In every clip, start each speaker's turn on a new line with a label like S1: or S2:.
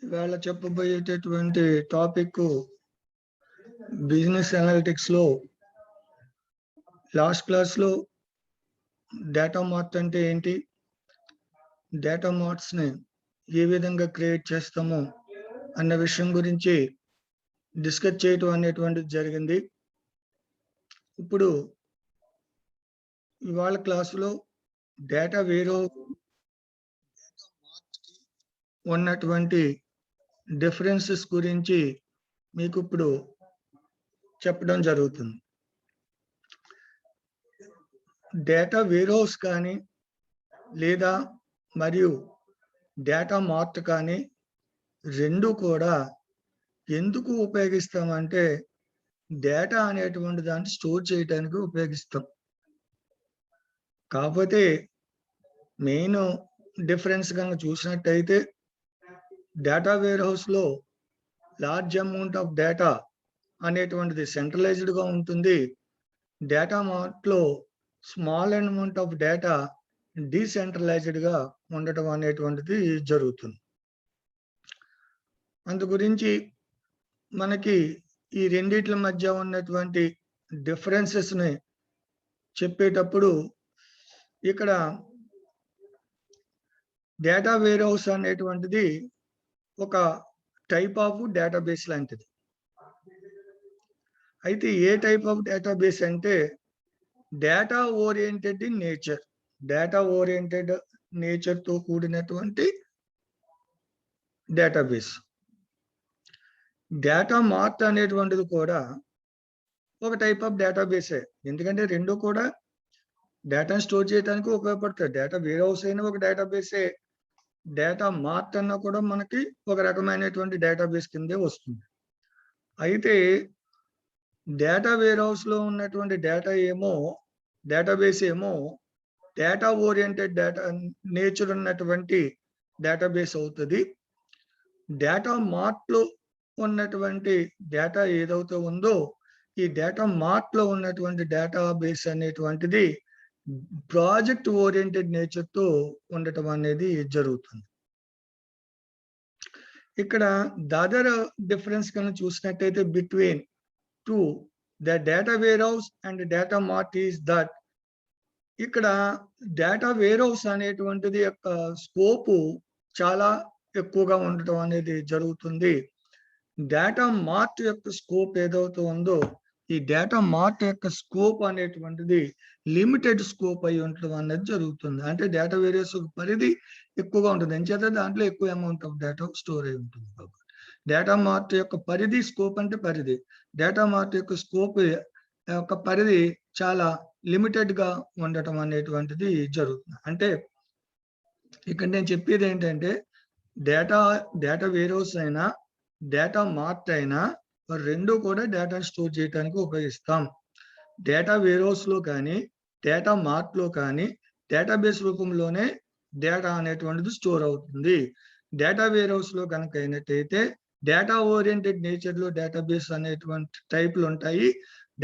S1: ఇవాళ చెప్పబోయేటటువంటి topic business analytics లో last class లో డేటా మార్ట్ అంటే ఏంటి, డేటా మార్ట్స్ ని ఏ విధంగా క్రియేట్ చేస్తామో అన్న విషయం గురించి డిస్కస్ చేయటం అనేటువంటిది జరిగింది. ఇప్పుడు ఇవాళ క్లాసులో డేటా వేరో ఉన్నటువంటి డిఫరెన్సెస్ గురించి మీకు ఇప్పుడు చెప్పడం జరుగుతుంది. డేటా వేర్హౌస్ కానీ లేదా మరియు డేటా మార్ట్ కానీ రెండు కూడా ఎందుకు ఉపయోగిస్తామంటే డేటా అనేటువంటి దాన్ని స్టోర్ చేయడానికి ఉపయోగిస్తాం. కాకపోతే మెయిన్ డిఫరెన్స్ కనుక చూసినట్టయితే డేటా వేర్హౌస్ లో లార్జ్ అమౌంట్ ఆఫ్ డేటా అనేటువంటిది సెంట్రలైజ్డ్ గా ఉంటుంది. డేటా మార్ట్ లో small amount of data decentralised గా ఉండటం అనేటువంటిది జరుగుతుంది. అందు గురించి మనకి ఈ రెండిట్ల మధ్య ఉన్నటువంటి డిఫరెన్సెస్ ని చెప్పేటప్పుడు ఇక్కడ డేటా వేర్హౌస్ అనేటువంటిది ఒక టైప్ ఆఫ్ డేటాబేస్ లాంటిది. అయితే ఏ టైప్ ఆఫ్ డేటాబేస్ అంటే data oriented in nature, data oriented nature తో కూడినటువంటి డేటాబేస్. డేటా మార్ట్ అనేటువంటిది కూడా ఒక టైప్ ఆఫ్ డేటాబేసే, ఎందుకంటే రెండు కూడా డేటాను స్టోర్ చేయడానికి ఉపయోగపడతాయి. డేటా వేర్ హౌస్ అయినా ఒక డేటాబేసే, డేటా మార్ట్ అన్నా కూడా మనకి ఒక రకమైనటువంటి డేటాబేస్ కిందే వస్తుంది. అయితే డేటా వేర్ హౌస్ లో ఉన్నటువంటి డేటాబేస్ ఏమో డేటా ఓరియంటెడ్ డేటా నేచర్ ఉన్నటువంటి డేటాబేస్ అవుతుంది. డేటా మార్ట్ లో ఉన్నటువంటి డేటా ఏదైతే ఉందో ఈ డేటా మార్ట్ లో ఉన్నటువంటి డేటాబేస్ అనేటువంటిది ప్రాజెక్ట్ ఓరియంటెడ్ నేచర్ తో ఉండటం అనేది జరుగుతుంది. ఇక్కడ దాదర్ డిఫరెన్స్ కనుక చూసినట్టయితే between two the data warehouse and data mart is that ఇక్కడ డేటా వేర్ హౌస్ అనేటువంటిది యొక్క స్కోప్ చాలా ఎక్కువగా ఉండటం అనేది జరుగుతుంది. డేటా మార్ట్ యొక్క స్కోప్ ఏదైతే ఉందో ఈ డేటా మార్ట్ యొక్క స్కోప్ అనేటువంటిది లిమిటెడ్ స్కోప్ అయి ఉండటం అనేది జరుగుతుంది. అంటే డేటా వేరియస్ పరిధి ఎక్కువగా ఉంటుంది, ఎంచేత దాంట్లో ఎక్కువ అమౌంట్ ఆఫ్ డేటా స్టోర్ అయి ఉంటుంది. కాబట్టి డేటా మార్ట్ యొక్క పరిధి, స్కోప్ అంటే పరిధి, డేటా మార్ట్ యొక్క స్కోప్ యొక్క పరిధి చాలా లిమిటెడ్ గా ఉండటం అనేటువంటిది జరుగుతుంది. అంటే ఇక్కడ నేను చెప్పేది ఏంటంటే డేటా వేర్హౌస్ అయినా డేటా మార్ట్ అయినా రెండు కూడా డేటాను స్టోర్ చేయడానికి ఉపయోగిస్తాం. డేటా వేర్హౌస్ లో కానీ డేటా మార్ట్ లో కానీ డేటాబేస్ రూపంలోనే డేటా అనేటువంటిది స్టోర్ అవుతుంది. డేటా వేర్హౌస్ లో కనుక అయినట్టయితే డేటా ఓరియంటెడ్ నేచర్ లో డేటాబేస్ అనేటువంటి టైపులు ఉంటాయి.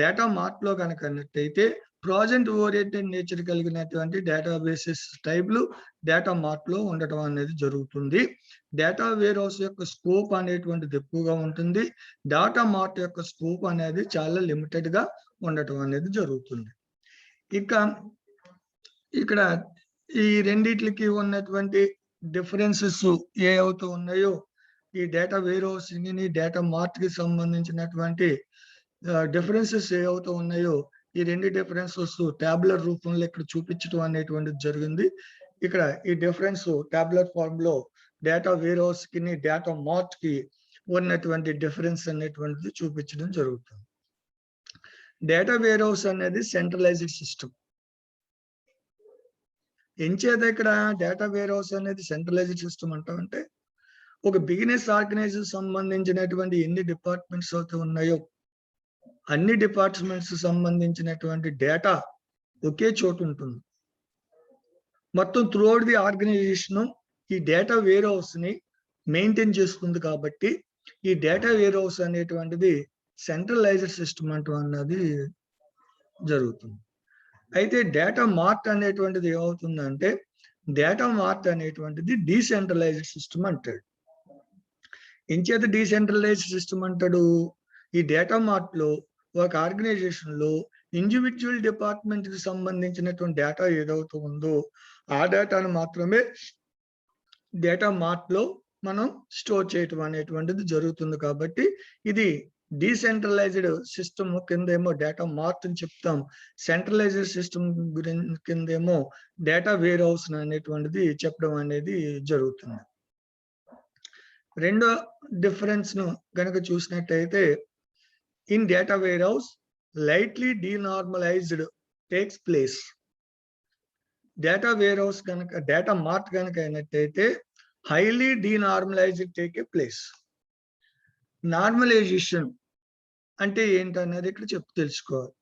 S1: డేటా మార్ట్ లో కనుక అన్నట్టయితే ప్రాజెక్ట్ ఓరియంటెడ్ నేచర్ కలిగినటువంటి డేటాబేసెస్ టైప్లు డేటా మార్ట్ లో ఉండటం అనేది జరుగుతుంది. డేటా వేర్ హౌస్ యొక్క స్కోప్ అనేటువంటిది ఎక్కువగా ఉంటుంది. డేటా మార్ట్ యొక్క స్కోప్ అనేది చాలా లిమిటెడ్ గా ఉండటం అనేది జరుగుతుంది. ఇక ఇక్కడ ఈ రెండిట్లకి ఉన్నటువంటి డిఫరెన్సెస్ ఏ అవుతూ ఉన్నాయో ఈ డేటా వేర్ హౌస్ ని డేటా మార్ట్ కి సంబంధించినటువంటి డిఫరెన్సెస్ ఏ అవుతూ ఉన్నాయో ఈ రెండు డిఫరెన్సెస్ టాబ్యులర్ రూపంలో ఇక్కడ చూపించడం అనేటువంటిది జరిగింది. ఇక్కడ ఈ డిఫరెన్స్ టాబ్యులర్ ఫార్మ్ లో డేటా వేర్ హౌస్ కి డేటా మార్ట్ కి ఉన్నటువంటి డిఫరెన్స్ అనేటువంటిది చూపించడం జరుగుతుంది. డేటా వేర్ హౌస్ అనేది సెంట్రలైజ్డ్ సిస్టమ్. ఎంచేత ఇక్కడ డేటా వేర్ హౌస్ అనేది సెంట్రలైజ్డ్ సిస్టమ్ అంటామంటే ఒక బిజినెస్ ఆర్గనైజేషన్ సంబంధించినటువంటి ఎన్ని డిపార్ట్మెంట్స్ అయితే ఉన్నాయో అన్ని డిపార్ట్మెంట్స్ సంబంధించినటువంటి డేటా ఒకే చోటు ఉంటుంది. మొత్తం త్రూఅవుట్ ది ఆర్గనైజేషన్ ఈ డేటా వేర్ హౌస్ ని మెయింటైన్ చేస్తుంది. కాబట్టి ఈ డేటా వేర్ హౌస్ అనేటువంటిది సెంట్రలైజ్డ్ సిస్టమ్ అన్నది జరుగుతుంది. అయితే డేటా మార్ట్ అనేటువంటిది ఏమవుతుందంటే డేటా మార్ట్ అనేటువంటిది డీసెంట్రలైజ్డ్ సిస్టమ్ అంటాడు. ఎంచేత డీసెంట్రలైజ్డ్ సిస్టమ్ అంటాడు? ఈ డేటా మార్ట్ లో ఒక ఆర్గనైజేషన్ లో ఇండివిజువల్ డిపార్ట్మెంట్ కి సంబంధించినటువంటి డేటా ఏదైతే ఉందో ఆ డేటాను మాత్రమే డేటా మార్ట్ లో మనం స్టోర్ చేయటం అనేటువంటిది జరుగుతుంది. కాబట్టి ఇది డీసెంట్రలైజ్డ్ సిస్టమ్ కిందేమో డేటా మార్ట్ అని చెప్తాం, సెంట్రలైజ్డ్ సిస్టమ్ గురించి కిందేమో డేటా వేర్ హౌస్ అనేటువంటిది చెప్పడం అనేది జరుగుతుంది. రెండో డిఫరెన్స్ ను గనక చూసినట్టయితే in data warehouse lightly denormalised takes place. Data warehouse కనుక డేటా మార్ట్ కనుక అయినట్టయితే highly denormalised take a place. Normalisation అంటే ఏంటనేది ఇక్కడ తెలుసుకోవాలి.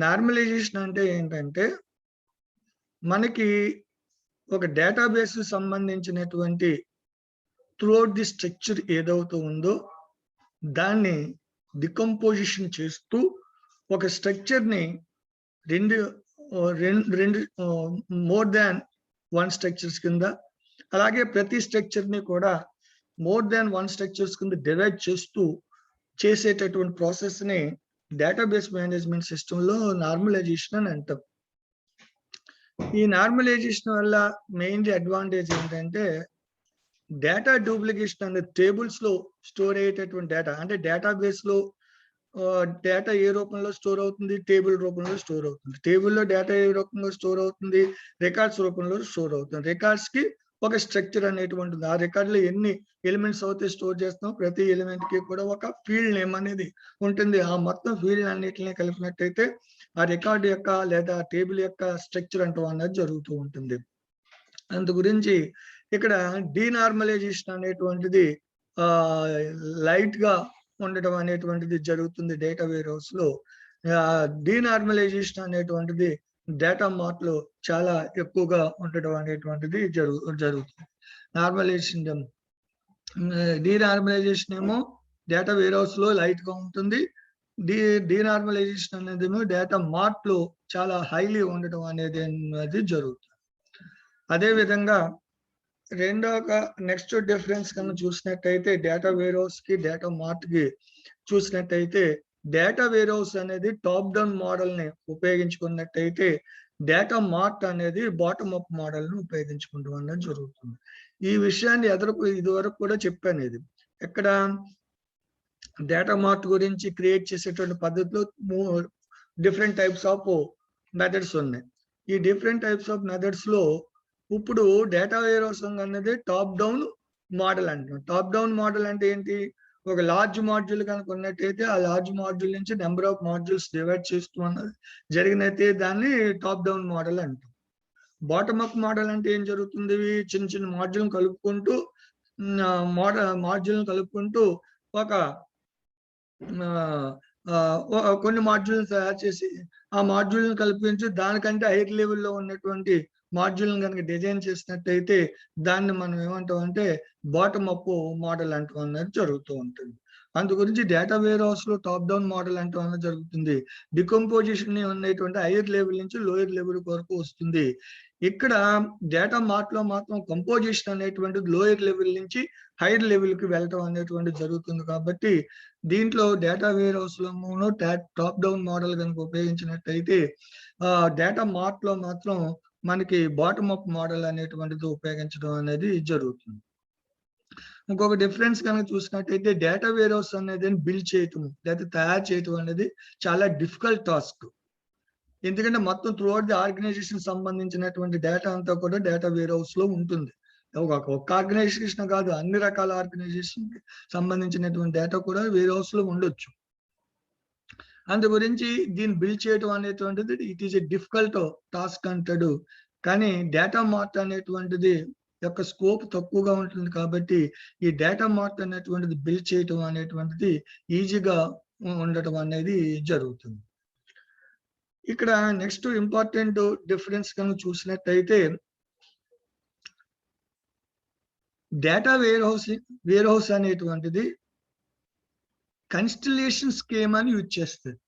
S1: నార్మలైజేషన్ అంటే ఏంటంటే మనకి ఒక డేటాబేస్ సంబంధించినటువంటి త్రూఅవుట్ ది స్ట్రక్చర్ ఏదైతే ఉందో దాన్ని డికంపోజిషన్ చేస్తూ ఒక స్ట్రక్చర్ ని రెండు మోర్ దాన్ వన్ స్ట్రక్చర్స్ కింద, అలాగే ప్రతి స్ట్రక్చర్ ని కూడా మోర్ దాన్ వన్ స్ట్రక్చర్స్ కింద డివైడ్ చేస్తూ చేసేటటువంటి ప్రాసెస్ ని డేటాబేస్ మేనేజ్మెంట్ సిస్టమ్ లో నార్మలైజేషన్ అని అంటాం. ఈ నార్మలైజేషన్ వల్ల మెయిన్ అడ్వాంటేజ్ ఏంటంటే డేటా డూప్లికేషన్ అనేది టేబుల్స్ లో స్టోర్ అయ్యేటటువంటి డేటా, అంటే డేటాబేస్ లో డేటా ఏ రూపంలో స్టోర్ అవుతుంది? టేబుల్ రూపంలో స్టోర్ అవుతుంది. టేబుల్లో డేటా ఏ రూపంలో స్టోర్ అవుతుంది? రికార్డ్స్ రూపంలో స్టోర్ అవుతుంది. రికార్డ్స్ కి ఒక స్ట్రక్చర్ అనేటువంటిది, ఆ రికార్డ్ లో ఎన్ని ఎలిమెంట్స్ అయితే స్టోర్ చేస్తాం ప్రతి ఎలిమెంట్ కి కూడా ఒక ఫీల్డ్ నేమ్ అనేది ఉంటుంది. ఆ మొత్తం ఫీల్డ్ అన్నిటిని కలిపినట్టయితే ఆ రికార్డ్ యొక్క లేదా టేబుల్ యొక్క స్ట్రక్చర్ అంటూ అనేది జరుగుతూ ఉంటుంది. అందు గురించి ఇక్కడ డీనార్మలైజేషన్ అనేటువంటిది లైట్ గా ఉండటం అనేటువంటిది జరుగుతుంది డేటా వేర్ హౌస్ లో. డీనార్మలైజేషన్ అనేటువంటిది డేటా మార్ట్ లో చాలా ఎక్కువగా ఉండటం అనేటువంటిది జరుగుతుంది. నార్మలైజేషన్ డీనార్మలైజేషన్ ఏమో డేటా వేర్ హౌస్ లో లైట్ గా ఉంటుంది. డీనార్మలైజేషన్ అనేది ఏమో డేటా మార్ట్ లో చాలా హైలీ ఉండటం అనేది జరుగుతుంది. అదే విధంగా నెక్స్ట్ డిఫరెన్స్ కన్నా చూసినట్టయితే డేటా వేర్ హౌస్ కి డేటా మార్ట్ కి చూసినట్టయితే డేటా వేర్ హౌస్ అనేది టాప్ డౌన్ మోడల్ ని ఉపయోగించుకున్నట్టయితే డేటా మార్ట్ అనేది బాటమ్ అప్ మోడల్ ని ఉపయోగించుకుంటూ అనేది జరుగుతుంది. ఈ విషయాన్ని ఇదివరకు కూడా చెప్పాను. ఇది ఎక్కడ డేటా మార్ట్ గురించి క్రియేట్ చేసేటువంటి పద్ధతిలో డిఫరెంట్ టైప్స్ ఆఫ్ మెథడ్స్ ఉన్నాయి. ఈ డిఫరెంట్ టైప్స్ ఆఫ్ మెథడ్స్ లో ఇప్పుడు డేటా వేర్ హౌస్ అనేది టాప్ డౌన్ మోడల్ అంటున్నాం. టాప్ డౌన్ మోడల్ అంటే ఏంటి? ఒక లార్జ్ మాడ్యూల్ కనుక ఉన్నట్టయితే ఆ లార్జ్ మాడ్యూల్ నుంచి నెంబర్ ఆఫ్ మాడ్యూల్స్ డివైడ్ చేస్తూ అన్నది జరిగినైతే దాన్ని టాప్ డౌన్ మోడల్ అంటాం. బాటమ్ అప్ మోడల్ అంటే ఏం జరుగుతుంది? చిన్న చిన్న మాడ్యూల్ కలుపుకుంటూ ఒక కొన్ని మాడ్యూల్ తయారు చేసి ఆ మాడ్యూల్ని కల్పించి దానికంటే హైర్ లెవెల్లో ఉన్నటువంటి మాడ్యూల్ని కనుక డిజైన్ చేసినట్టయితే దాన్ని మనం ఏమంటాం అంటే బాటమ్ అప్ మోడల్ అంటాం అనేది జరుగుతూ ఉంటుంది. అందు గురించి డేటా వేర్ హౌస్ లో టాప్ డౌన్ మోడల్ అంటాం అనేది జరుగుతుంది. డికంపోజిషన్ ఉన్నటువంటి హైయర్ లెవెల్ నుంచి లోయర్ లెవెల్ వరకు వస్తుంది. ఇక్కడ డేటా మార్ట్ లో మాత్రం కంపోజిషన్ అనేటువంటిది లోయర్ లెవెల్ నుంచి హైయర్ లెవెల్ కి వెళ్ళటం అనేటువంటి జరుగుతుంది. కాబట్టి దీంట్లో డేటా వేర్ హౌస్ లో టాప్ డౌన్ మోడల్ కనుక ఉపయోగించినట్టయితే డేటా మార్ట్ లో మాత్రం మనకి బాటమ్ అప్ మోడల్ అనేటువంటిది ఉపయోగించడం అనేది జరుగుతుంది. ఇంకొక డిఫరెన్స్ కనుక చూసినట్టయితే డేటా వేర్ హౌస్ అనేది బిల్డ్ చేయటం లేదా తయారు చేయటం అనేది చాలా డిఫికల్ట్ టాస్క్. ఎందుకంటే మొత్తం త్రూఅవుట్ ది ఆర్గనైజేషన్ సంబంధించినటువంటి డేటా అంతా కూడా డేటా వేర్ హౌస్ లో ఉంటుంది. ఒక్క ఆర్గనైజేషన్ కాదు, అన్ని రకాల ఆర్గనైజేషన్ సంబంధించినటువంటి డేటా కూడా వేర్ హౌస్ లో ఉండొచ్చు. అందు గురించి దీన్ని బిల్డ్ చేయడం అనేటువంటిది it is a difficult task అంటాడు. కానీ డేటా మార్ట్ అనేటువంటిది యొక్క స్కోప్ తక్కువగా ఉంటుంది. కాబట్టి ఈ డేటా మార్ట్ అనేటువంటిది బిల్డ్ చేయడం అనేటువంటిది ఈజీగా ఉండటం అనేది జరుగుతుంది. ఇక్కడ నెక్స్ట్ ఇంపార్టెంట్ డిఫరెన్స్ కనుక చూసినట్టయితే డేటా వేర్ హౌస్ అనేటువంటిది కన్స్టిలేషన్ స్కీమ్ అని యూజ్ చేస్తుంది.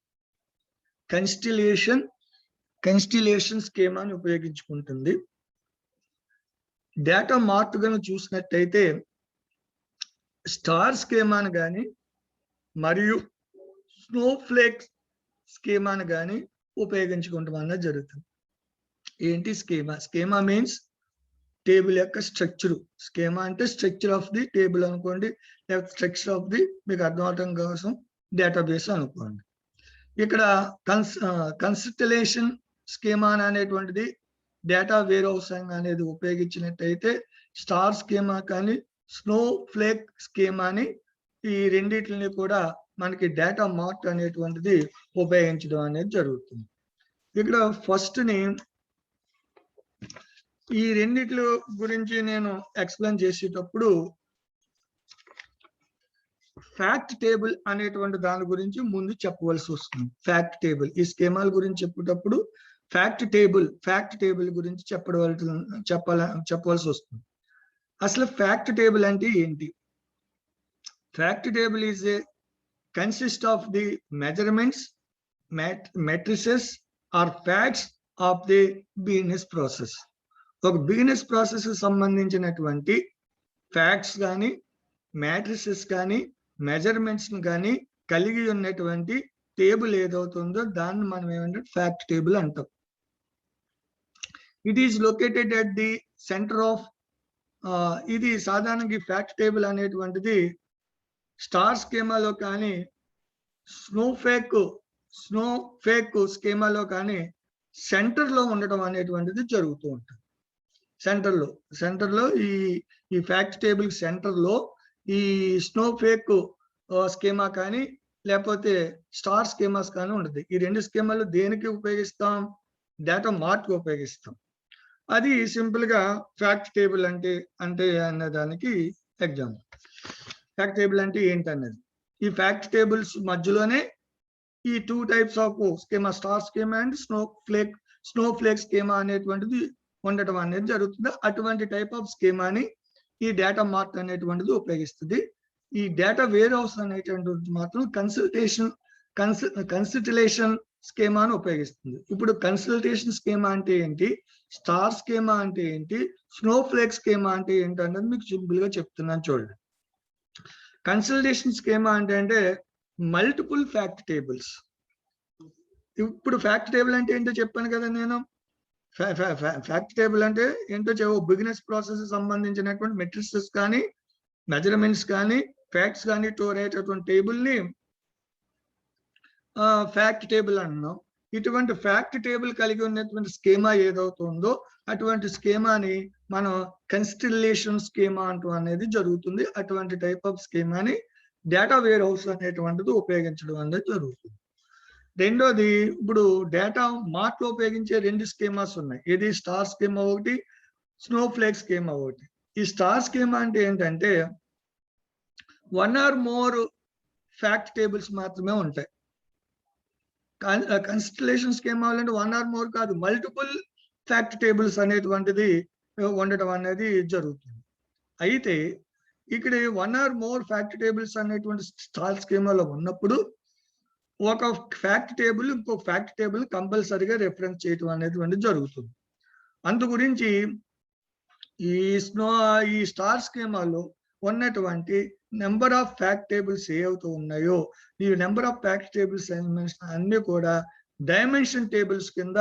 S1: కన్స్టిలేషన్ స్కీమ్ అని ఉపయోగించుకుంటుంది. డేటా మార్ట్ కనుక చూసినట్టయితే స్టార్ స్కీమాను కానీ మరియు స్నోఫ్లేక్ స్కీమాను కానీ ఉపయోగించుకుంటాం అన్నది జరుగుతుంది. ఏంటి స్కీమా? స్కీమా మీన్స్ టేబుల్ యొక్క స్ట్రక్చర్. స్కీమా అంటే స్ట్రక్చర్ ఆఫ్ ది టేబుల్ అనుకోండి, లేకపోతే స్ట్రక్చర్ ఆఫ్ ది, మీకు అర్థం అవడం కోసం డేటాబేస్ అనుకోండి. ఇక్కడ కన్సిస్టలేషన్ స్కీమా అనేటువంటిది డేటా వేర్ హౌసింగ్ అనేది ఉపయోగించినట్టయితే స్టార్ స్కీమా కానీ స్నో ఫ్లేక్ స్కీమాని ఈ రెండింటిని కూడా మనకి డేటా మార్ట్ అనేటువంటిది ఉపయోగించడం అనేది జరుగుతుంది. ఇక్కడ ఫస్ట్ ని ఈ రెండిట్ల గురించి నేను ఎక్స్ప్లెయిన్ చేసేటప్పుడు ఫ్యాక్ట్ టేబుల్ అనేటువంటి దాని గురించి ముందు చెప్పవలసి వస్తుంది. ఫ్యాక్ట్ టేబుల్ ఈ స్కీమాల గురించి చెప్పేటప్పుడు ఫ్యాక్ట్ టేబుల్ గురించి చెప్పవలసి వస్తుంది. అసలు ఫ్యాక్ట్ టేబుల్ అంటే ఏంటి? Fact table is a consist of the measurements, metrics are facts of the business process. ఒక బిజినెస్ ప్రాసెస్ సంబంధించినటువంటి ఫ్యాక్ట్స్ కానీ, మ్యాట్రిసెస్ కానీ, మెజర్మెంట్స్ కానీ కలిగి ఉన్నటువంటి టేబుల్ ఏదవుతుందో దాన్ని మనం ఏమంటే ఫ్యాక్ట్ టేబుల్ అంటాం. It is located at the centre of ఇది సాధారణంగా ఈ ఫ్యాక్ట్ టేబుల్ అనేటువంటిది స్టార్ స్కీమాలో కానీ స్నో ఫేక్ స్కీమాలో కానీ సెంటర్ లో ఉండటం అనేటువంటిది జరుగుతూ ఉంటుంది. సెంటర్ లో ఈ ఫ్యాక్ట్ టేబుల్ సెంటర్ లో ఈ స్నో ఫేక్ స్కీమా కానీ లేకపోతే స్టార్ స్కీమాస్ కానీ ఉంటుంది. ఈ రెండు స్కీమాలు దేనికి ఉపయోగిస్తాం? డేటా మార్ట్ కి ఉపయోగిస్తాం. అది సింపుల్ గా ఫ్యాక్ట్ టేబుల్ అంటే అనే దానికి ఎగ్జాంపుల్. ఫ్యాక్ట్ టేబుల్ అంటే ఏంటన్నది, ఈ ఫ్యాక్ట్ టేబుల్స్ మధ్యలోనే ఈ 2 types of schema, star schema and snow flake schema అనేటువంటిది ఉండటం అనేది జరుగుతుంది. అటువంటి టైప్ ఆఫ్ స్కీమాని ఈ డేటా మార్ట్ అనేటువంటిది ఉపయోగిస్తుంది. ఈ డేటా వేర్ హౌస్ అనేటువంటిది మాత్రం కన్సిస్టలేషన్ స్కీమాను ఉపయోగిస్తుంది. ఇప్పుడు కన్సల్టేషన్ స్కీమా అంటే ఏంటి, స్టార్ స్కీమా అంటే ఏంటి, స్నో ఫ్లేక్ స్కీమా అంటే ఏంటి అన్నది మీకు సింపుల్ గా చెప్తున్నాను చూడండి. కన్సల్టేషన్ స్కీమా అంటే మల్టిపుల్ ఫ్యాక్ట్ టేబుల్స్. ఇప్పుడు ఫ్యాక్ట్ టేబుల్ అంటే ఏంటో చెప్పాను కదా నేను. ఫ్యాక్ట్ టేబుల్ అంటే ఏంటో బిజినెస్ ప్రాసెస్ సంబంధించినటువంటి మెట్రిక్స్ కానీ, మెజర్మెంట్స్ కానీ, ఫ్యాక్ట్స్ కానీ స్టోర్ అయ్యేటటువంటి టేబుల్ ని ఫ్యాక్ట్ టేబుల్ అంటున్నాం. ఇటువంటి ఫ్యాక్ట్ టేబుల్ కలిగి ఉన్నటువంటి స్కీమా ఏదవుతుందో అటువంటి స్కీమాని మనం కన్సిస్టలేషన్ స్కీమా అంటూ అనేది జరుగుతుంది. అటువంటి టైప్ ఆఫ్ స్కీమాని డేటా వేర్ హౌస్ అనేటువంటిది ఉపయోగించడం అనేది జరుగుతుంది. రెండోది, ఇప్పుడు డేటా మార్ట్ లో ఉపయోగించే 2 స్కీమాస్ ఉన్నాయి. ఇది స్టార్ స్కీమా ఒకటి, స్నో ఫ్లేక్ స్కీమా ఒకటి. ఈ స్టార్ స్కీమా అంటే ఏంటంటే 1 or more ఫ్యాక్ట్ టేబుల్స్ మాత్రమే ఉంటాయి. కన్సిస్టలేషన్ స్కీమా అంటే 1 or more కాదు, మల్టిపుల్ ఫ్యాక్ట్ టేబుల్స్ అనేటువంటిది ఉండటం అనేది జరుగుతుంది. అయితే ఇక్కడ 1 or more ఫ్యాక్ట్ టేబుల్స్ అనేటువంటి స్టార్ స్కీమాలో ఉన్నప్పుడు ఒక ఫ్యాక్ట్ టేబుల్ ఇంకొక ఫ్యాక్ట్ టేబుల్ కంపల్సరీగా రెఫరెన్స్ చేయటం అనేటువంటి జరుగుతుంది. అందు గురించి ఈ స్టార్ స్కీమాలో ఉన్నటువంటి నెంబర్ ఆఫ్ ఫ్యాక్ట్ టేబుల్స్ ఏవైతే ఉన్నాయో ఈ నెంబర్ ఆఫ్ ఫ్యాక్ట్ టేబుల్స్ అన్ని కూడా డైమెన్షన్ టేబుల్స్ కింద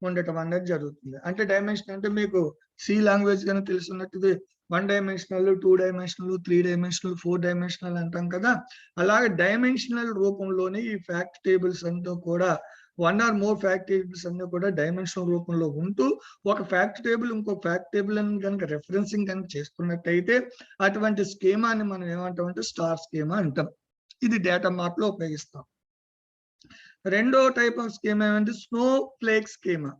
S1: ఉండటం అనేది జరుగుతుంది. అంటే డైమెన్షన్ అంటే మీకు సి లాంగ్వేజ్ కనుక తెలుసున్నట్టు 1 dimensional, 2 dimensional, 3 dimensional, 4 dimensional అంటాం కదా. అలాగే డైమెన్షనల్ రూపంలోనే ఈ ఫ్యాక్ట్ టేబుల్స్ అంతా కూడా 1 or more ఫ్యాక్ట్ టేబుల్స్ అన్ని కూడా డైమెన్షనల్ రూపంలో ఉంటూ ఒక ఫ్యాక్ట్ టేబుల్ ఇంకో ఫ్యాక్ట్ టేబుల్ అని కనుక రెఫరెన్సింగ్ కనుక చేసుకున్నట్టయితే అటువంటి స్కీమాని మనం ఏమంటామంటే స్టార్ స్కీమా అంటాం. ఇది డేటా మార్ట్ లో ఉపయోగిస్తాం. రెండో టైప్ ఆఫ్ స్కీమా ఏమంటే స్నో ఫ్లేక్ స్కీమా.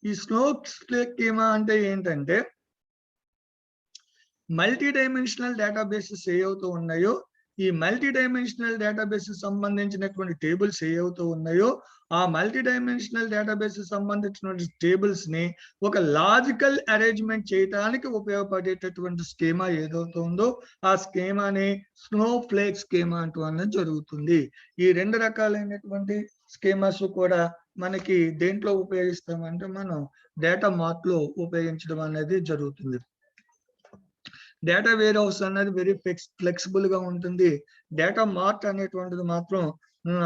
S1: ఈ స్నో ఫ్లేక్ స్కీమా అంటే ఏంటంటే మల్టీ డైమెన్షనల్ డేటాబేసెస్ ఏవైతే ఉన్నాయో ఈ మల్టీ డైమెన్షనల్ డేటాబేసెస్ సంబంధించినటువంటి టేబుల్స్ ఏవైతే ఉన్నాయో ఆ మల్టీ డైమెన్షనల్ డేటాబేసెస్ సంబంధించినటువంటి టేబుల్స్ ని ఒక లాజికల్ అరేంజ్మెంట్ చేయడానికి ఉపయోగపడేటటువంటి స్కీమా ఏదైతే ఉందో ఆ స్కీమాని స్నో ఫ్లేక్ స్కీమా అంటూ అనేది జరుగుతుంది. ఈ 2 రకాలైనటువంటి స్కీమాస్ కూడా మనకి దేంట్లో ఉపయోగిస్తామంటే మనం డేటా మార్ట్ లో ఉపయోగించడం అనేది జరుగుతుంది. డేటా వేర్ హౌస్ అనేది వెరీ ఫ్లెక్సిబుల్ గా ఉంటుంది. డేటా మార్ట్ అనేటువంటిది మాత్రం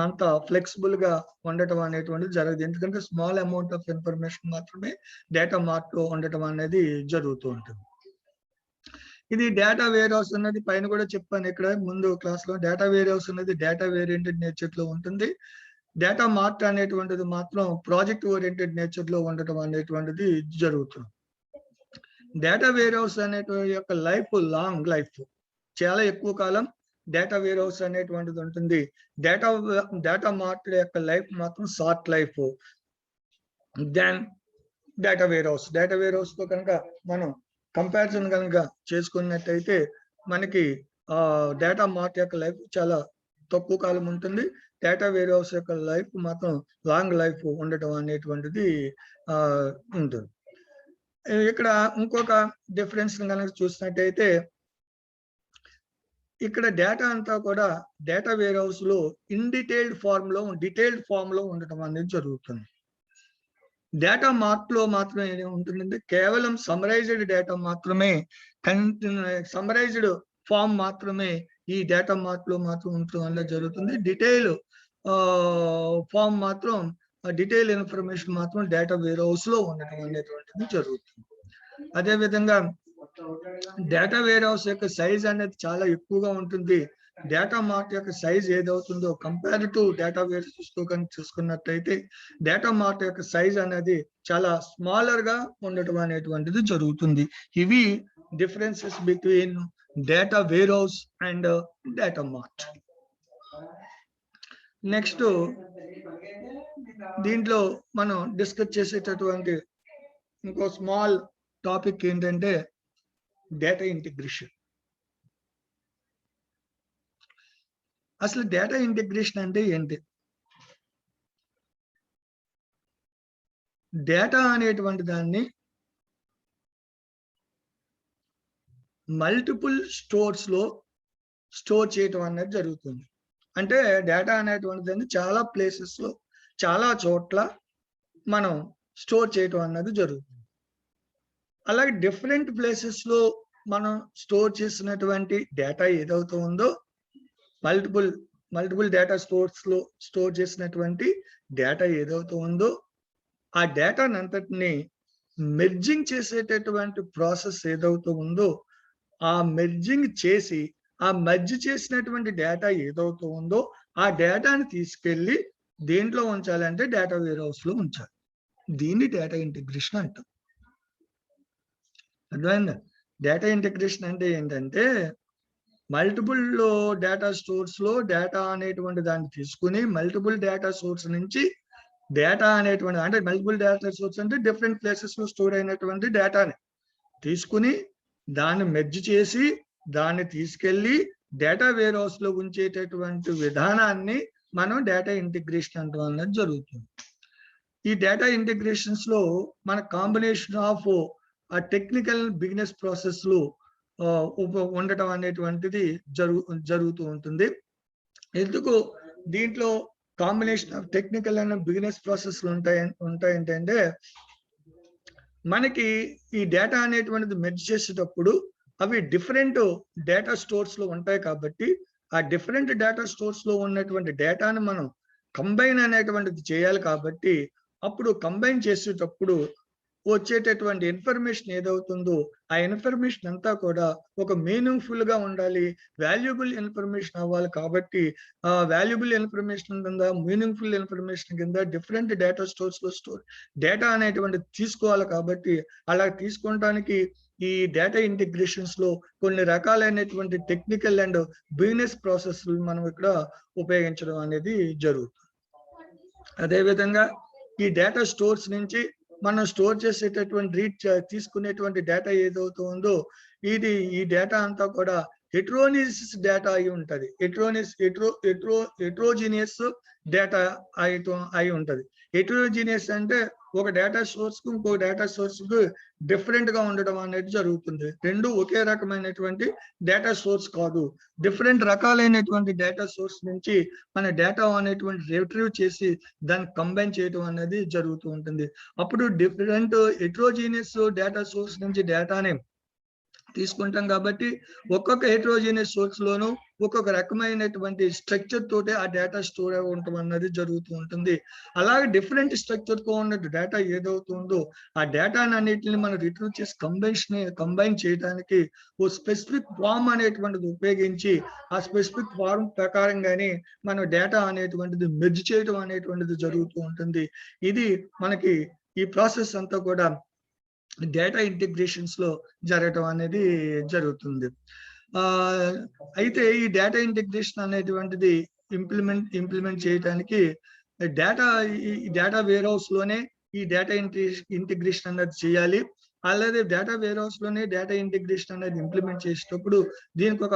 S1: అంత ఫ్లెక్సిబుల్ గా ఉండటం అనేటువంటిది జరగదు. ఎందుకంటే స్మాల్ అమౌంట్ ఆఫ్ ఇన్ఫర్మేషన్ మాత్రమే డేటా మార్ట్ లో ఉండటం అనేది జరుగుతూ ఉంటుంది. ఇది డేటా వేర్ హౌస్ అనేది పైన కూడా చెప్పాను ఇక్కడ ముందు క్లాస్ లో. డేటా వేర్ హౌస్ అనేది డేటా వేరియంటెడ్ నేచర్ లో ఉంటుంది. డేటా మార్ట్ అనేటువంటిది మాత్రం ప్రాజెక్ట్ ఓరియంటెడ్ నేచర్ లో ఉండటం అనేటువంటిది జరుగుతుంది. డేటా వేర్ హౌస్ అనేటువంటి యొక్క లైఫ్ లాంగ్ లైఫ్, చాలా ఎక్కువ కాలం డేటా వేర్ హౌస్ అనేటువంటిది ఉంటుంది. డేటా మార్ట్ యొక్క లైఫ్ మాత్రం short life than data warehouse. Data warehouse తో కనుక మనం కంపారిజన్ కనుక చేసుకున్నట్టయితే మనకి డేటా మార్ట్ యొక్క లైఫ్ చాలా తక్కువ కాలం ఉంటుంది. డేటా వేర్ హౌస్ యొక్క లైఫ్ మాత్రం లాంగ్ లైఫ్ ఉండటం అనేటువంటిది ఉంటుంది. ఇక్కడ ఇంకొక డిఫరెన్స్ కనుక చూసినట్టయితే ఇక్కడ డేటా అంతా కూడా డేటా వేర్ హౌస్ లో డీటెయిల్డ్ ఫార్మ్ లో ఉండటం అనేది జరుగుతుంది. డేటా మార్ట్ లో మాత్రం ఏమి ఉంటుందంటే కేవలం సమరైజ్డ్ డేటా మాత్రమే, సమరైజ్డ్ ఫామ్ మాత్రమే ఈ డేటా మార్ట్ లో మాత్రం ఉండటం వల్ల జరుగుతుంది. డీటెయిల్ ఫామ్ మాత్రం, డీటెయిల్ ఇన్ఫర్మేషన్ మాత్రం డేటా వేర్ హౌస్ లో ఉండటం అనేటువంటిది జరుగుతుంది. అదే విధంగా డేటా వేర్ హౌస్ యొక్క సైజ్ అనేది చాలా ఎక్కువగా ఉంటుంది. డేటా మార్ట్ యొక్క సైజ్ ఏదవుతుందో కంపారిటివ్ డేటా వేర్ చూసుకున్నట్లయితే డేటా మార్ట్ యొక్క సైజ్ అనేది చాలా స్మాలర్ గా ఉండటం అనేటువంటిది జరుగుతుంది. ఇవి differences between data warehouse and data mart. Next దీంట్లో మనం డిస్కస్ చేసేటటువంటి ఇంకో స్మాల్ టాపిక్ ఏంటంటే డేటా ఇంటిగ్రేషన్. అసలు డేటా ఇంటిగ్రేషన్ అంటే ఏంటి? డేటా అనేటువంటి దాన్ని మల్టిపుల్ స్టోర్స్ లో స్టోర్ చేయటం అనేది జరుగుతుంది. అంటే డేటా అనేటువంటి దాన్ని చాలా ప్లేసెస్ లో, చాలా చోట్ల మనం స్టోర్ చేయటం అన్నది జరుగుతుంది. అలాగే డిఫరెంట్ ప్లేసెస్ లో మనం స్టోర్ చేసినటువంటి డేటా ఏదైతే ఉందో, మల్టిపుల్ డేటా స్టోర్స్ లో స్టోర్ చేసినటువంటి డేటా ఏదైతే ఉందో ఆ డేటాని అంతటిని మెర్జింగ్ చేసేటటువంటి ప్రాసెస్ ఏదైతే ఉందో, ఆ మెర్జింగ్ చేసి ఆ మెర్జ్ చేసినటువంటి డేటా ఏదైతే ఉందో ఆ డేటాని తీసుకెళ్లి దేంట్లో ఉంచాలంటే డేటా వేర్ హౌస్ లో ఉంచాలి. దీన్ని డేటా ఇంటిగ్రేషన్ అంటాం. అర్థమైందా? డేటా ఇంటిగ్రేషన్ అంటే ఏంటంటే మల్టిపుల్ డేటా స్టోర్స్ లో డేటా అనేటువంటి దాన్ని తీసుకుని మల్టిపుల్ డేటా సోర్స్ నుంచి డేటా అనేటువంటి, అంటే మల్టిపుల్ డేటా సోర్స్ అంటే డిఫరెంట్ ప్లేసెస్ లో స్టోర్ అయినటువంటి డేటాని తీసుకుని దాన్ని మెర్జ్ చేసి దాన్ని తీసుకెళ్లి డేటా వేర్ హౌస్ లో ఉంచేటటువంటి విధానాన్ని మనం డేటా ఇంటిగ్రేషన్ అంటాం అన్నది జరుగుతుంది. ఈ డేటా ఇంటిగ్రేషన్స్ లో మన combination of technical business process లో ఉండటం అనేటువంటిది జరుగుతూ ఉంటుంది. ఎందుకు దీంట్లో combination of technical and business ప్రాసెస్లు ఉంటాయంటే మనకి ఈ డేటా అనేటువంటిది మెర్జ్ చేసేటప్పుడు అవి డిఫరెంట్ డేటా స్టోర్స్ లో ఉంటాయి కాబట్టి ఆ డిఫరెంట్ డేటా స్టోర్స్ లో ఉన్నటువంటి డేటాను మనం కంబైన్ అనేటువంటిది చేయాలి. కాబట్టి అప్పుడు కంబైన్ చేసేటప్పుడు వచ్చేటటువంటి ఇన్ఫర్మేషన్ ఏదవుతుందో ఆ ఇన్ఫర్మేషన్ అంతా కూడా ఒక మీనింగ్ఫుల్ గా ఉండాలి, వాల్యుబుల్ ఇన్ఫర్మేషన్ అవ్వాలి. కాబట్టి ఆ వాల్యుబుల్ ఇన్ఫర్మేషన్ కింద, మీనింగ్ఫుల్ ఇన్ఫర్మేషన్ కింద డిఫరెంట్ డేటా స్టోర్స్ లో డేటా అనేటువంటి తీసుకోవాలి. కాబట్టి అలా తీసుకోవడానికి ఈ డేటా ఇంటిగ్రేషన్స్ లో కొన్ని రకాలైనటువంటి టెక్నికల్ అండ్ బిజినెస్ ప్రాసెస్ మనం ఇక్కడ ఉపయోగించడం అనేది జరుగుతుంది. అదేవిధంగా ఈ డేటా స్టోర్స్ నుంచి మనం స్టోర్ చేసేటటువంటి తీసుకునేటువంటి డేటా ఏదైతే ఉందో ఈ డేటా అంతా కూడా హెట్రోనియస్ డేటా అయి ఉంటది. హెట్రోజీనియస్ డేటా అయి ఉంటది. హెట్రోజీనియస్ అంటే ఒక డేటా సోర్స్ కు ఇంకో డేటా సోర్స్ కు డిఫరెంట్ గా ఉండడం అనేది జరుగుతుంది. రెండు ఒకే రకమైనటువంటి డేటా సోర్స్ కాదు, డిఫరెంట్ రకాలైనటువంటి డేటా సోర్స్ నుంచి మన డేటా అనేటువంటి రిట్రీవ్ చేసి దాన్ని కంబైన్ చేయడం అనేది జరుగుతూ ఉంటుంది. అప్పుడు డిఫరెంట్ హెట్రోజీనియస్ డేటా సోర్స్ నుంచి డేటాని తీసుకుంటాం కాబట్టి ఒక్కొక్క హెటరోజీనియస్ సోర్స్ లోను ఒక్కొక్క రకమైనటువంటి స్ట్రక్చర్ తోటి ఆ డేటా స్టోర్ అయి ఉండటం అన్నది జరుగుతూ ఉంటుంది. అలాగే డిఫరెంట్ స్ట్రక్చర్ తో ఉన్న డేటా ఏదవుతుందో ఆ డేటాని అన్నిటిని మనం రిట్రీవ్ చేసి కంబైన్ చేయడానికి ఓ స్పెసిఫిక్ ఫార్మ్ అనేటువంటిది ఉపయోగించి ఆ స్పెసిఫిక్ ఫార్మ్ ప్రకారంగానే మనం డేటా అనేటువంటిది మెర్జ్ చేయడం అనేటువంటిది జరుగుతూ ఉంటుంది. ఇది మనకి ఈ ప్రాసెస్ అంతా కూడా డేటా ఇంటిగ్రేషన్స్ లో జరగటం అనేది జరుగుతుంది. అయితే ఈ డేటా ఇంటిగ్రేషన్ అనేటువంటిది ఇంప్లిమెంట్ చేయడానికి డేటా వేర్ హౌస్ లోనే ఈ డేటా ఇంటిగ్రేషన్ అనేది చేయాలి. అలాగే డేటా వేర్ హౌస్ లోనే డేటా ఇంటిగ్రేషన్ అనేది ఇంప్లిమెంట్ చేసేటప్పుడు దీనికి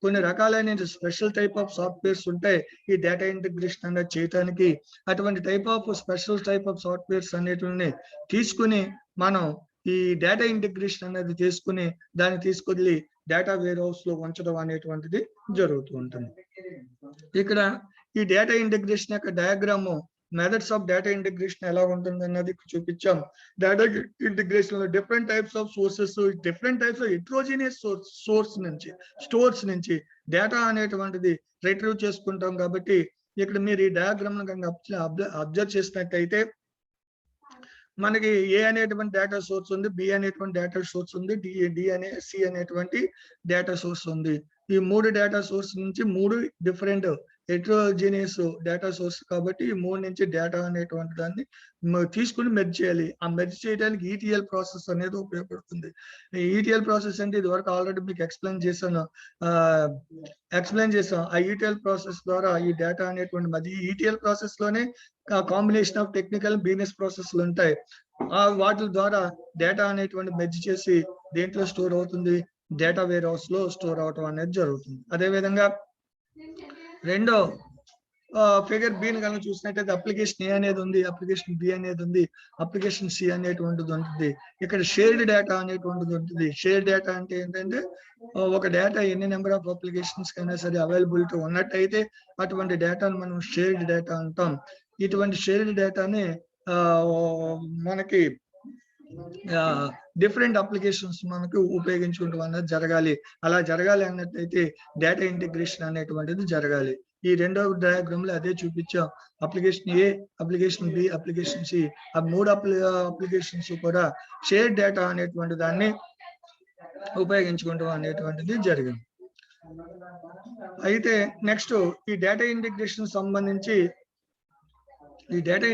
S1: కొన్ని రకాలైన స్పెషల్ టైప్ ఆఫ్ సాఫ్ట్వేర్స్ ఉంటాయి ఈ డేటా ఇంటిగ్రేషన్ అనేది చేయడానికి. అటువంటి స్పెషల్ టైప్ ఆఫ్ సాఫ్ట్వేర్స్ అనేటిని తీసుకుని మనం ఈ డేటా ఇంటిగ్రేషన్ అనేది తీసుకుని దాన్ని తీసుకెళ్లి డేటా వేర్ హౌస్ లో ఉంచడం అనేటువంటిది జరుగుతూ ఉంటుంది. ఇక్కడ ఈ డేటా ఇంటిగ్రేషన్ యొక్క diagram methods of data integration ఎలా ఉంటుంది అన్నది చూపించాం. డేటా ఇంటిగ్రేషన్ లో different types of sources, different types of heterogeneous stores నుంచి డేటా అనేటువంటిది రిట్రీవ్ చేసుకుంటాం. కాబట్టి ఇక్కడ మీరు ఈ డయాగ్రామ్ అబ్జర్వ్ చేసినట్టయితే మనకి ఏ అనేటువంటి డేటా సోర్స్ ఉంది, బి అనేటువంటి డేటా సోర్స్ ఉంది, సి అనేటువంటి డేటా సోర్స్ ఉంది. ఈ 3 డేటా సోర్స్ నుంచి 3 డిఫరెంట్ హెటరోజీనియస్ డేటా సోర్స్ కాబట్టి ఈ 3 నుంచి డేటా అనేటువంటి దాన్ని తీసుకుని మెర్జ్ చేయాలి. ఆ మెర్జ్ చేయడానికి ఈటీఎల్ ప్రాసెస్ అనేది ఉపయోగపడుతుంది. ఈటీఎల్ ప్రాసెస్ అంటే ఇది వరకు ఆల్రెడీ మీకు ఎక్స్ప్లెయిన్ చేశాను. ఆ ఈటీఎల్ ప్రాసెస్ ద్వారా ఈ డేటా అనేటువంటి ఈటీఎల్ ప్రాసెస్ లోనే కాంబినేషన్ ఆఫ్ టెక్నికల్ బిజినెస్ ప్రాసెస్లు ఉంటాయి. వాటి ద్వారా డేటా అనేటువంటి మెర్జ్ చేసి దేంట్లో స్టోర్ అవుతుంది, డేటా వేర్ హౌస్ లో స్టోర్ అవటం అనేది జరుగుతుంది. అదే విధంగా రెండో ఫిగర్ బి కనుక చూసినట్టయితే అప్లికేషన్ ఏ అనేది ఉంది, అప్లికేషన్ బి అనేది ఉంది, అప్లికేషన్ సి అనేటువంటిది ఉంటుంది. ఇక్కడ షేర్డ్ డేటా అనేటువంటిది ఉంటుంది. షేర్డ్ డేటా అంటే ఏంటంటే ఒక డేటా ఎన్ని నెంబర్ ఆఫ్ అప్లికేషన్స్ కైనా సరే అవైలబిలిటీ ఉన్నట్టయితే అటువంటి డేటాను మనం షేర్డ్ డేటా అంటాం. ఇటువంటి షేర్డ్ డేటాని మనకి డిఫరెంట్ అప్లికేషన్స్ మనకు ఉపయోగించుకుంటూ అన్నది జరగాలి. అలా జరగాలి అన్నట్టయితే డేటా ఇంటిగ్రేషన్ అనేటువంటిది జరగాలి. ఈ రెండవ డయాగ్రామ్ లో అదే చూపించాం. అప్లికేషన్ ఏ, అప్లికేషన్ బి, అప్లికేషన్ సి, ఆ 3 అప్లికేషన్స్ కూడా షేర్ డేటా అనేటువంటి దాన్ని ఉపయోగించుకుంటాం అనేటువంటిది జరిగింది. అయితే నెక్స్ట్ ఈ డేటా ఇంటిగ్రేషన్ సంబంధించి డేటా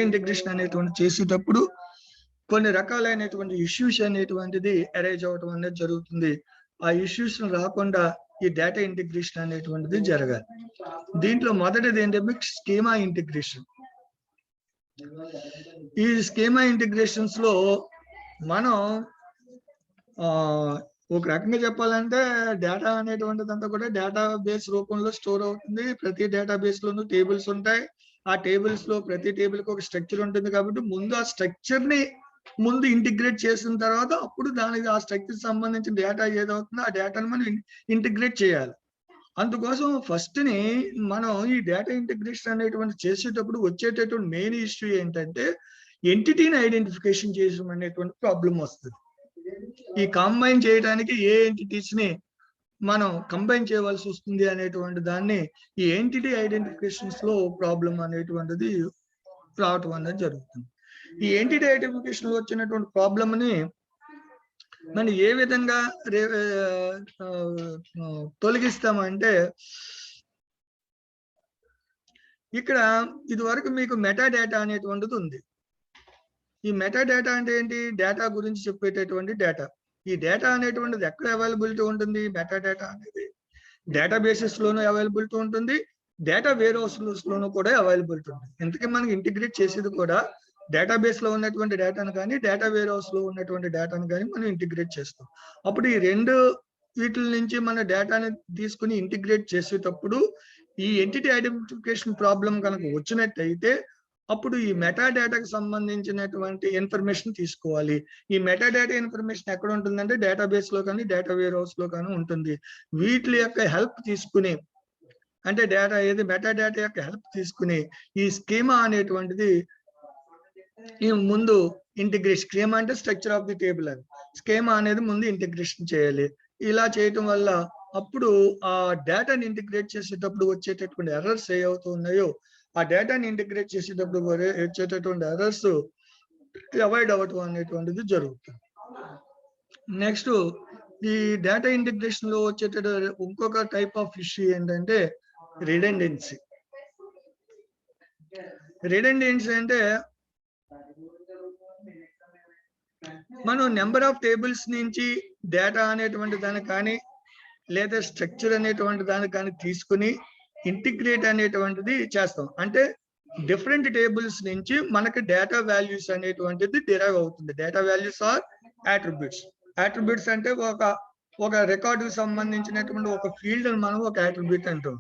S1: ఇంటిగ్రేషన్ అనేటువంటి చేసేటప్పుడు కొన్ని రకాలైనటువంటి ఇష్యూస్ అనేటువంటిది అరైజ్ అవడం అనేది జరుగుతుంది. ఆ ఇష్యూస్ రాకుండా ఈ డేటా ఇంటిగ్రేషన్ అనేటువంటిది జరగాలి. దీంట్లో మొదటిది ఏంటంటే స్కీమా ఇంటిగ్రేషన్. ఈ స్కీమా ఇంటిగ్రేషన్స్ లో మనం ఒక రకంగా చెప్పాలంటే డేటా అనేటువంటిది అంతా కూడా డేటా బేస్ రూపంలో స్టోర్ అవుతుంది. ప్రతి డేటా బేస్ లోనూ టేబుల్స్ ఉంటాయి. ఆ టేబుల్స్ లో ప్రతి టేబుల్ కి ఒక స్ట్రక్చర్ ఉంటుంది. కాబట్టి ముందు ఆ స్ట్రక్చర్ ని ఇంటిగ్రేట్ చేసిన తర్వాత అప్పుడు దానికి ఆ స్ట్రక్చర్ సంబంధించిన డేటా ఏదవుతుందో ఆ డేటాను మనం ఇంటిగ్రేట్ చేయాలి. అందుకోసం ఫస్ట్ ని మనం ఈ డేటా ఇంటిగ్రేషన్ అనేటువంటి చేసేటప్పుడు వచ్చేటటువంటి మెయిన్ ఇష్యూ ఏంటంటే ఎంటిటీని ఐడెంటిఫికేషన్ చేయడం అనేటువంటి ప్రాబ్లం వస్తుంది. ఈ కంబైన్ చేయడానికి ఏ ఎంటిటీస్ ని మనం కంబైన్ చేయవలసి వస్తుంది అనేటువంటి దాన్ని ఈ ఎంటిటీ ఐడెంటిఫికేషన్స్ లో ప్రాబ్లం అనేటువంటిది రావటం అనేది జరుగుతుంది. ఈ ఎంటిటీ ఐడెంటిఫికేషన్ లో వచ్చినటువంటి ప్రాబ్లమ్ ని మనం ఏ విధంగా తొలగిస్తామంటే ఇక్కడ ఇది వరకు మీకు మెటా డేటా అనేటువంటిది ఉంది. ఈ మెటా డేటా అంటే ఏంటి? డేటా గురించి చెప్పేటటువంటి డేటా. ఈ డేటా అనేటువంటిది ఎక్కడ అవైలబిలిటీ ఉంటుంది? మెటా డేటా అనేది డేటా బేసెస్ లోనూ అవైలబిలిటీ ఉంటుంది, డేటా వేర్ హౌసెస్ లోనూ కూడా అవైలబిలిటీ ఉంటుంది. ఎందుకంటే మనకి ఇంటిగ్రేట్ చేసేది కూడా డేటాబేస్ లో ఉన్నటువంటి డేటాను కానీ డేటా వేర్ హౌస్ లో ఉన్నటువంటి డేటాను కానీ మనం ఇంటిగ్రేట్ చేస్తాం. అప్పుడు ఈ రెండు వీటి నుంచి మన డేటాని తీసుకుని ఇంటిగ్రేట్ చేసేటప్పుడు ఈ ఎంటిటీ ఐడెంటిఫికేషన్ ప్రాబ్లం కనుక వచ్చినట్టయితే అప్పుడు ఈ మెటా డేటాకి సంబంధించినటువంటి ఇన్ఫర్మేషన్ తీసుకోవాలి. ఈ మెటా డేటా ఇన్ఫర్మేషన్ ఎక్కడ ఉంటుందంటే డేటాబేస్ లో కానీ డేటా వేర్ హౌస్ లో కానీ ఉంటుంది. వీటి యొక్క హెల్ప్ తీసుకుని అంటే మెటా డేటా యొక్క హెల్ప్ తీసుకుని ఈ స్కీమా అనేటువంటిది ఈ ముందు ఇంటిగ్రేషన్. స్కీమా అంటే స్ట్రక్చర్ ఆఫ్ ది టేబుల్ అని. స్కీమా అనేది ముందు ఇంటిగ్రేషన్ చేయాలి. ఇలా చేయటం వల్ల అప్పుడు ఆ డేటాని ఇంటిగ్రేట్ చేసేటప్పుడు వచ్చేటటువంటి ఎర్రర్స్ ఏవైతే ఉన్నాయో ఆ డేటాని ఇంటిగ్రేట్ చేసేటప్పుడు వచ్చేటటువంటి ఎర్రర్స్ అవాయిడ్ అవ్వటం అనేటువంటిది జరుగుతుంది. నెక్స్ట్ ఈ డేటా ఇంటిగ్రేషన్ లో వచ్చేటటువంటి ఇంకొక టైప్ ఆఫ్ ఇష్యూ ఏంటంటే రిడెండెన్సీ. రిడెండెన్సీ అంటే మనం నెంబర్ ఆఫ్ టేబుల్స్ నుంచి డేటా అనేటువంటి దాన్ని కానీ లేదా స్ట్రక్చర్ అనేటువంటి దాన్ని కానీ తీసుకుని ఇంటిగ్రేట్ అనేటువంటిది చేస్తాం. అంటే డిఫరెంట్ టేబుల్స్ నుంచి మనకి డేటా వాల్యూస్ అనేటువంటిది డిరైవ్ అవుతుంది. Data values are attributes. Attributes అంటే ఒక రికార్డుకి సంబంధించినటువంటి ఒక ఫీల్డ్ మనం ఒక అట్రిబ్యూట్ అంటాం.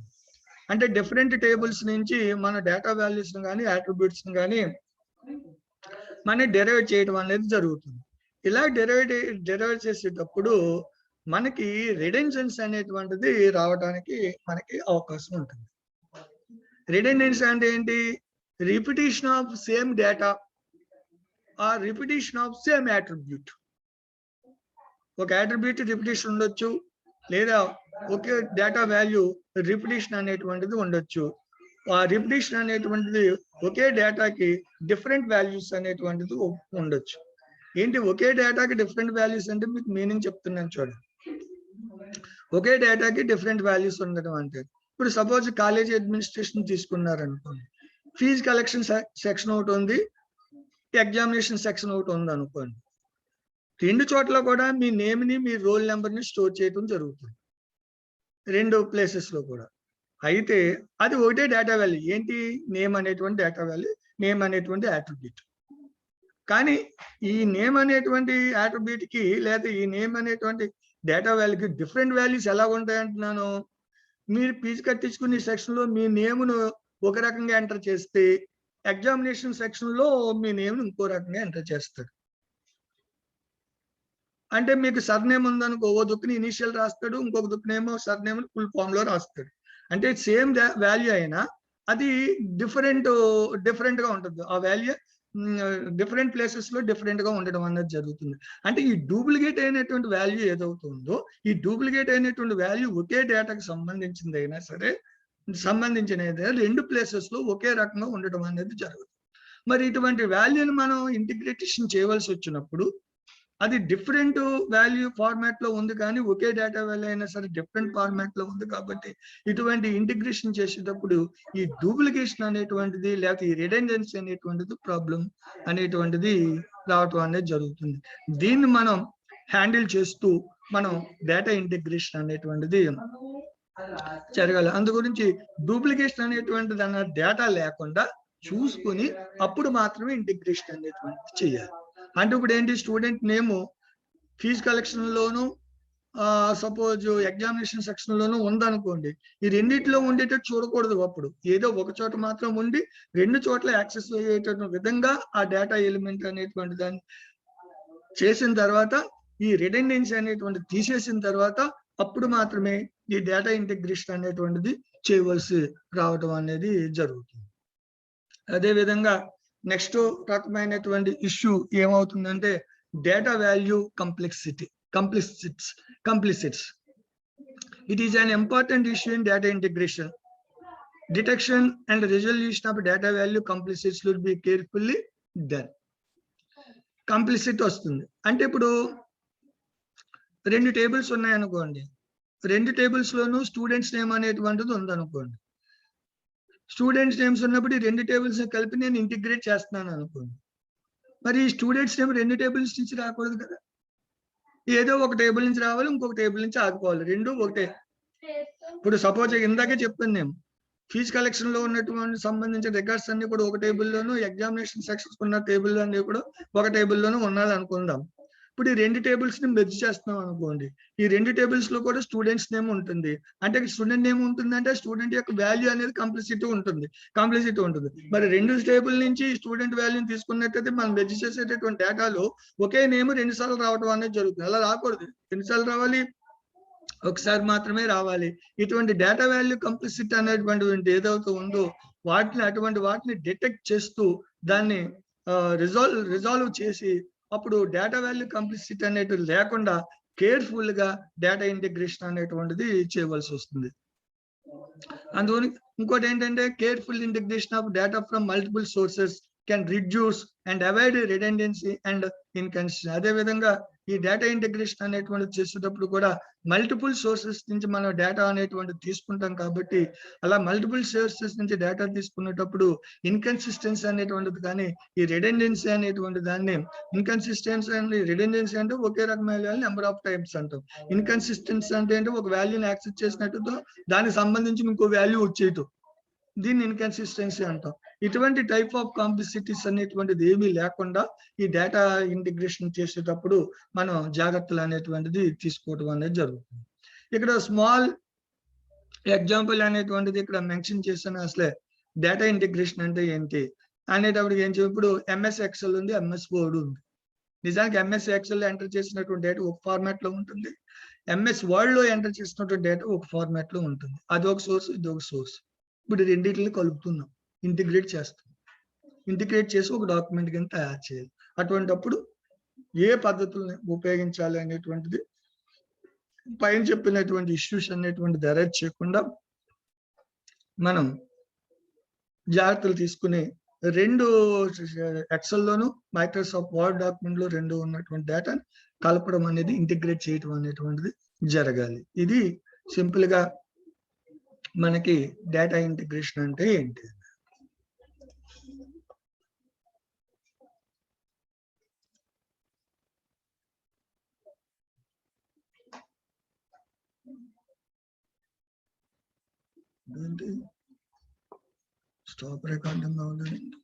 S1: అంటే డిఫరెంట్ టేబుల్స్ నుంచి మన డేటా వాల్యూస్ కానీ అట్రిబ్యూట్స్ కానీ మనం డెరైవ్ చేయడం అనేది జరుగుతుంది. ఇలా డెరైవ్ చేసేటప్పుడు మనకి రిడెండెన్సీ అనేటువంటిది రావడానికి మనకి అవకాశం ఉంటుంది. రిడెండెన్సీ అంటే ఏంటి? Repetition of same data or repetition of same attribute. ఒక అట్రిబ్యూట్ రిపిటేషన్ ఉండొచ్చు, లేదా ఒకే డేటా వాల్యూ రిపిటేషన్ అనేటువంటిది ఉండొచ్చు. ఆ రిపిటేషన్ అనేటువంటిది ఒకే డేటాకి డిఫరెంట్ వాల్యూస్ అనేటువంటిది ఉండొచ్చు. ఏంటి ఒకే డేటాకి డిఫరెంట్ వాల్యూస్ అంటే మీకు మీనింగ్ చెప్తున్నాను చూడండి. ఒకే డేటాకి డిఫరెంట్ వాల్యూస్ ఉండడం అంటే ఇప్పుడు సపోజ్ కాలేజీ అడ్మినిస్ట్రేషన్ తీసుకున్నారనుకోండి, ఫీజు కలెక్షన్ సెక్షన్ ఒకటి ఉంది, ఎగ్జామినేషన్ సెక్షన్ ఒకటి ఉంది అనుకోండి. రెండు చోట్ల కూడా మీ నేమ్ ని మీ రోల్ నెంబర్ ని స్టోర్ చేయడం జరుగుతుంది, రెండు ప్లేసెస్ లో కూడా. అయితే అది ఒకటే డేటా వాల్యూ. ఏంటి? నేమ్ అనేటువంటి డేటా వాల్యూ, నేమ్ అనేటువంటి అట్రిబ్యూట్. కానీ ఈ నేమ్ అనేటువంటి అట్రిబ్యూట్ కి లేదా ఈ నేమ్ అనేటువంటి డేటా వాల్యూకి డిఫరెంట్ వాల్యూస్ ఎలా ఉంటాయి అంటున్నాను. మీరు ఫీజు కట్టించుకునే సెక్షన్ లో మీ నేమ్ను ఒక రకంగా ఎంటర్ చేస్తే ఎగ్జామినేషన్ సెక్షన్ లో మీ నేమ్ను ఇంకో రకంగా ఎంటర్ చేస్తారు. అంటే మీకు సర్నేమ్ ఉందనుకో, ఓ దుక్కుని ఇనిషియల్ రాస్తాడు, ఇంకొక దుక్కునేమో సర్నేమ్ ఫుల్ ఫామ్ లో రాస్తాడు. అంటే సేమ్ వాల్యూ అయినా అది డిఫరెంట్ గా ఉంటుంది. ఆ వాల్యూ డిఫరెంట్ ప్లేసెస్ లో డిఫరెంట్ గా ఉండడం అనేది జరుగుతుంది. అంటే ఈ డూప్లికేట్ అయినటువంటి వాల్యూ ఏదవుతుందో, ఈ డూప్లికేట్ అయినటువంటి వాల్యూ ఒకే డేటాకి సంబంధించింది అయినా సరే, సంబంధించిన రెండు ప్లేసెస్ లో ఒకే రకంగా ఉండడం అనేది జరుగుతుంది. మరి ఇటువంటి వాల్యూని మనం ఇంటిగ్రేషన్ చేయవలసి వచ్చినప్పుడు అది డిఫరెంట్ వాల్యూ ఫార్మాట్ లో ఉంది, కానీ ఒకే డేటా వాల్యూ అయినా సరే డిఫరెంట్ ఫార్మాట్ లో ఉంది. కాబట్టి ఇటువంటి ఇంటిగ్రేషన్ చేసేటప్పుడు ఈ డూప్లికేషన్ అనేటువంటిది లేకపోతే ఈ రిడెండెన్సీ అనేటువంటిది ప్రాబ్లం అనేటువంటిది రావటం అనేది జరుగుతుంది. దీన్ని మనం హ్యాండిల్ చేస్తూ మనం డేటా ఇంటిగ్రేషన్ అనేటువంటిది జరగాలి. అందు గురించి డూప్లికేషన్ అనేటువంటిది అన్న డేటా లేకుండా చూసుకుని అప్పుడు మాత్రమే ఇంటిగ్రేషన్ అనేటువంటిది చేయాలి. అంటే ఇప్పుడు ఏంటి? స్టూడెంట్ నేమ్ ఫీజు కలెక్షన్ లోను సపోజ్ ఎగ్జామినేషన్ సెక్షన్ లోను ఉందనుకోండి, ఈ రెండిట్లో ఉండేటట్టు చూడకూడదు. అప్పుడు ఏదో ఒక చోట మాత్రం ఉండి రెండు చోట్ల యాక్సెస్ అయ్యేటటువంటి విధంగా ఆ డేటా ఎలిమెంట్ అనేటువంటి దాన్ని చేసిన తర్వాత, ఈ రిడెండెన్సీ అనేటువంటి తీసేసిన తర్వాత అప్పుడు మాత్రమే ఈ డేటా ఇంటిగ్రేషన్ అనేటువంటిది చేయవలసి రావడం అనేది జరుగుతుంది. అదే విధంగా నెక్స్ట్ రకమైనటువంటి ఇష్యూ ఏమవుతుందంటే data value complexities. It is an important issue in data integration. Detection and resolution of data value complexities should be carefully done. Complicity వస్తుంది అంటే ఇప్పుడు రెండు టేబుల్స్ ఉన్నాయనుకోండి, రెండు టేబుల్స్ లోనూ స్టూడెంట్స్ నేమ్ అనేటువంటిది ఉందనుకోండి. స్టూడెంట్స్ నేమ్స్ ఉన్నప్పుడు ఈ రెండు టేబుల్స్ కలిపి నేను ఇంటిగ్రేట్ చేస్తున్నాను అనుకోండి. మరి ఈ స్టూడెంట్స్ నేమ్ రెండు టేబుల్స్ నుంచి రాకూడదు కదా, ఏదో ఒక టేబుల్ నుంచి రావాలి, ఇంకొక టేబుల్ నుంచి ఆగిపోవాలి, రెండు ఒకటే. ఇప్పుడు సపోజ్ ఇందాకే చెప్పాను నేను, ఫీజు కలెక్షన్ లో ఉన్నటువంటి సంబంధించిన రికార్డ్స్ అన్ని కూడా ఒక టేబుల్లోనూ, ఎగ్జామినేషన్ సెక్షన్స్ ఉన్న టేబుల్ అన్ని కూడా ఒక టేబుల్లోనూ ఉన్నది అనుకుందాం. ఇప్పుడు ఈ రెండు టేబుల్స్ ని మెర్జ్ చేస్తున్నాం అనుకోండి, ఈ రెండు టేబుల్స్ లో కూడా స్టూడెంట్స్ నేమ్ ఉంటుంది. అంటే స్టూడెంట్ నేమ్ ఉంటుందంటే స్టూడెంట్ యొక్క వాల్యూ అనేది కంప్లీసిటీ ఉంటుంది. మరి రెండు టేబుల్ నుంచి స్టూడెంట్ వాల్యూని తీసుకున్నట్టయితే మనం మెర్జ్ చేసేటటువంటి డేటాలో ఒకే నేమ్ రెండు సార్లు రావడం అనేది జరుగుతుంది. అలా రాకూడదు, ఎన్నిసార్లు రావాలి? ఒకసారి మాత్రమే రావాలి. ఇటువంటి డేటా వాల్యూ కంప్లీసిటీ అనేటువంటి ఏదైతే ఉందో అటువంటి వాటిని డిటెక్ట్ చేస్తూ దాన్ని రిజాల్వ్ చేసి అప్పుడు డేటా వాల్యూ కంప్లిసిటీ అనేటివి లేకుండా కేర్ఫుల్ గా డేటా ఇంటిగ్రేషన్ అనేటువంటిది చేయవలసి వస్తుంది. అందువల్ల ఇంకోటి ఏంటంటే careful integration of data from multiple sources can reduce and avoid redundancy and inconsistency. అదే విధంగా ఈ డేటా ఇంటిగ్రేషన్ అనేటువంటిది చేసేటప్పుడు కూడా మల్టిపుల్ సోర్సెస్ నుంచి మనం డేటా అనేటువంటిది తీసుకుంటాం కాబట్టి అలా మల్టిపుల్ సోర్సెస్ నుంచి డేటా తీసుకునేటప్పుడు ఇన్కన్సిస్టెన్సీ అనేటువంటిది కానీ ఈ రిడెండెన్సీ అనేటువంటి దాన్ని ఇన్కన్సిస్టెన్సీ అండ్ రిడెండెన్సీ అంటే ఒకే రకమైన వాల్యూ నెంబర్ ఆఫ్ టైమ్స్ అంటాం. ఇన్కన్సిస్టెన్సీ అంటే ఒక వాల్యూని యాక్సెస్ చేసినట్టు దానికి సంబంధించి ఇంకో వాల్యూ వచ్చేయటం, దీన్ని ఇన్కన్సిస్టెన్సీ అంటాం. ఇటువంటి టైప్ ఆఫ్ కాంప్లిసిటీస్ అనేటువంటిది ఏమీ లేకుండా ఈ డేటా ఇంటిగ్రేషన్ చేసేటప్పుడు మనం జాగ్రత్తలు అనేటువంటిది తీసుకోవడం అనేది జరుగుతుంది. ఇక్కడ స్మాల్ ఎగ్జాంపుల్ అనేటువంటిది ఇక్కడ మెన్షన్ చేసిన అసలే డేటా ఇంటిగ్రేషన్ అంటే ఏంటి అనేటప్పుడు ఏం ఇప్పుడు ఎంఎస్ ఎక్సెల్ ఉంది, ఎంఎస్ వర్డ్ ఉంది. నిజానికి ఎంఎస్ ఎక్సెల్ ఎంటర్ చేసినటువంటి డేటా ఒక ఫార్మాట్ లో ఉంటుంది, ఎంఎస్ వర్డ్ లో ఎంటర్ చేసినటువంటి డేటా ఒక ఫార్మాట్ లో ఉంటుంది. అది ఒక సోర్స్, ఇది ఒక సోర్స్. ఇప్పుడు రెండింటిని కలుపుతున్నాం, ఇంటిగ్రేట్ చేస్తాం. ఇంటిగ్రేట్ చేసి ఒక డాక్యుమెంట్ కింద తయారు చేయాలి. అటువంటిప్పుడు ఏ పద్ధతుల్ని ఉపయోగించాలి అనేటువంటిది పైన చెప్పినటువంటి ఇష్యూస్ అనేటువంటి దరైజ్ చేయకుండా మనం జాగ్రత్తలు తీసుకుని రెండు ఎక్సెల్ లోను మైక్రోసాఫ్ట్ వర్డ్ డాక్యుమెంట్ లో రెండు ఉన్నటువంటి డేటాని కలపడం అనేది, ఇంటిగ్రేట్ చేయడం అనేటువంటిది జరగాలి. ఇది సింపుల్ గా మనకి డేటా ఇంటిగ్రేషన్ అంటే ఏంటి. స్టాప్ రికార్డింగ్ అవ్వలేదు.